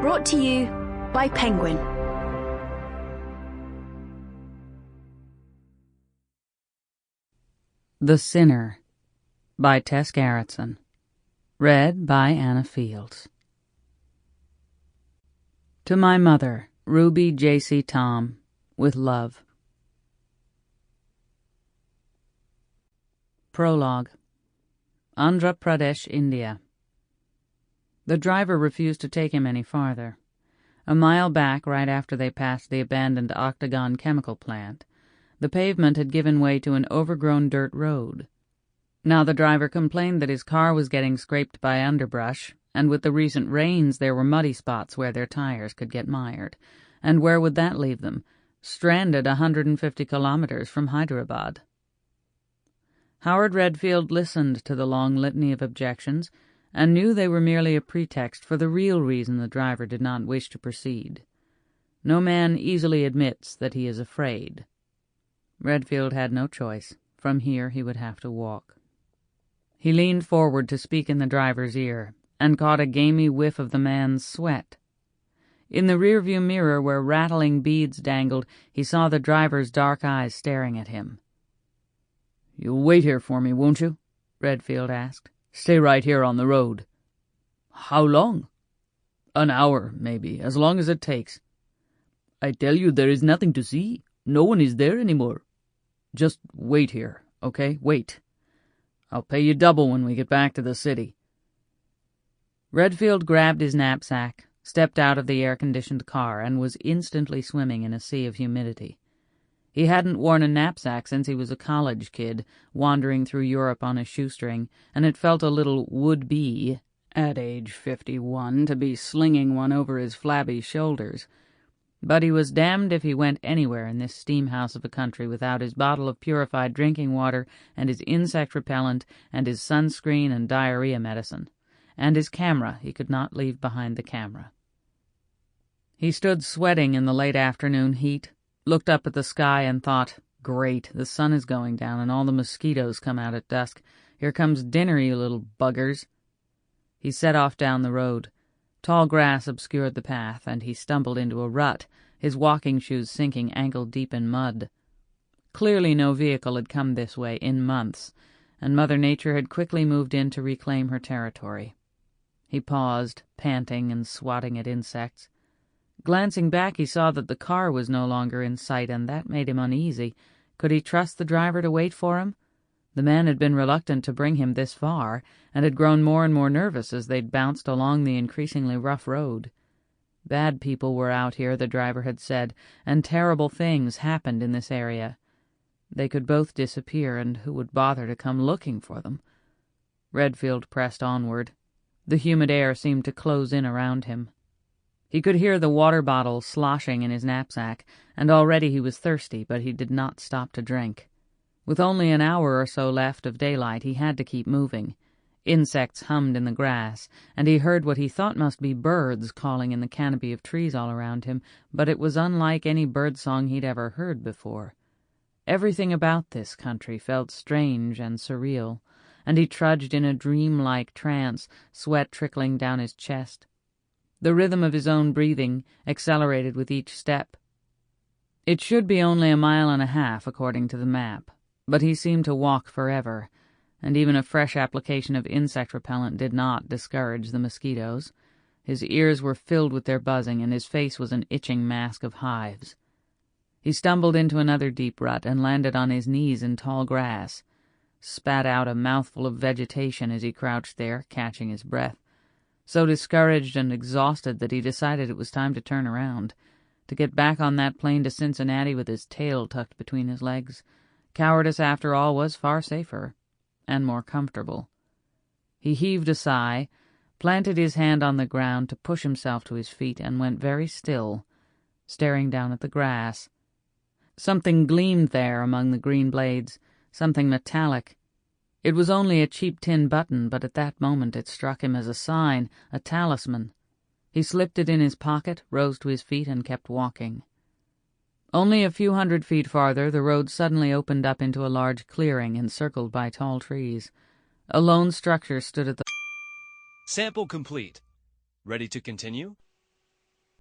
Brought to you by Penguin. The Sinner by Tess Gerritsen. Read by Anna Fields. To my mother, Ruby J.C. Tom, with love. Prologue. Andhra Pradesh, India. The driver refused to take him any farther. A mile back, right after they passed the abandoned Octagon chemical plant, the pavement had given way to an overgrown dirt road. Now the driver complained that his car was getting scraped by underbrush, and with the recent rains there were muddy spots where their tires could get mired. And where would that leave them? Stranded 150 kilometers from Hyderabad. Howard Redfield listened to the long litany of objections, and knew they were merely a pretext for the real reason the driver did not wish to proceed. No man easily admits that he is afraid. Redfield had no choice. From here he would have to walk. He leaned forward to speak in the driver's ear, and caught a gamey whiff of the man's sweat. In the rearview mirror where rattling beads dangled, he saw the driver's dark eyes staring at him. "You'll wait here for me, won't you?" Redfield asked. "Stay right here on the road." "How long?" "An hour, maybe, as long as it takes." "I tell you, there is nothing to see. No one is there anymore." "Just wait here, okay? Wait. I'll pay you double when we get back to the city." Redfield grabbed his knapsack, stepped out of the air-conditioned car, and was instantly swimming in a sea of humidity. He hadn't worn a knapsack since he was a college kid, wandering through Europe on a shoestring, and it felt a little would-be, at age 51, to be slinging one over his flabby shoulders. But he was damned if he went anywhere in this steam-house of a country without his bottle of purified drinking water, and his insect repellent, and his sunscreen and diarrhea medicine. And his camera. He could not leave behind the camera. He stood sweating in the late afternoon heat, looked up at the sky and thought, "Great, the sun is going down and all the mosquitoes come out at dusk. Here comes dinner, you little buggers." He set off down the road. Tall grass obscured the path, and he stumbled into a rut, his walking shoes sinking ankle-deep in mud. Clearly no vehicle had come this way in months, and Mother Nature had quickly moved in to reclaim her territory. He paused, panting and swatting at insects. Glancing back, he saw that the car was no longer in sight, and that made him uneasy. Could he trust the driver to wait for him? The man had been reluctant to bring him this far, and had grown more and more nervous as they'd bounced along the increasingly rough road. Bad people were out here, the driver had said, and terrible things happened in this area. They could both disappear, and who would bother to come looking for them? Redfield pressed onward. The humid air seemed to close in around him. He could hear the water bottle sloshing in his knapsack, and already he was thirsty, but he did not stop to drink. With only an hour or so left of daylight, he had to keep moving. Insects hummed in the grass, and he heard what he thought must be birds calling in the canopy of trees all around him, but it was unlike any bird-song he'd ever heard before. Everything about this country felt strange and surreal, and he trudged in a dream-like trance, sweat trickling down his chest. The rhythm of his own breathing accelerated with each step. It should be only a mile and a half, according to the map, but he seemed to walk forever, and even a fresh application of insect repellent did not discourage the mosquitoes. His ears were filled with their buzzing, and his face was an itching mask of hives. He stumbled into another deep rut and landed on his knees in tall grass, spat out a mouthful of vegetation as he crouched there, catching his breath, so discouraged and exhausted that he decided it was time to turn around, to get back on that plane to Cincinnati with his tail tucked between his legs. Cowardice, after all, was far safer and more comfortable. He heaved a sigh, planted his hand on the ground to push himself to his feet, and went very still, staring down at the grass. Something gleamed there among the green blades, something metallic. It was only a cheap tin button, but at that moment it struck him as a sign, a talisman. He slipped it in his pocket, rose to his feet, and kept walking. Only a few hundred feet farther, the road suddenly opened up into a large clearing encircled by tall trees. A lone structure stood at the... Sample complete. Ready to continue?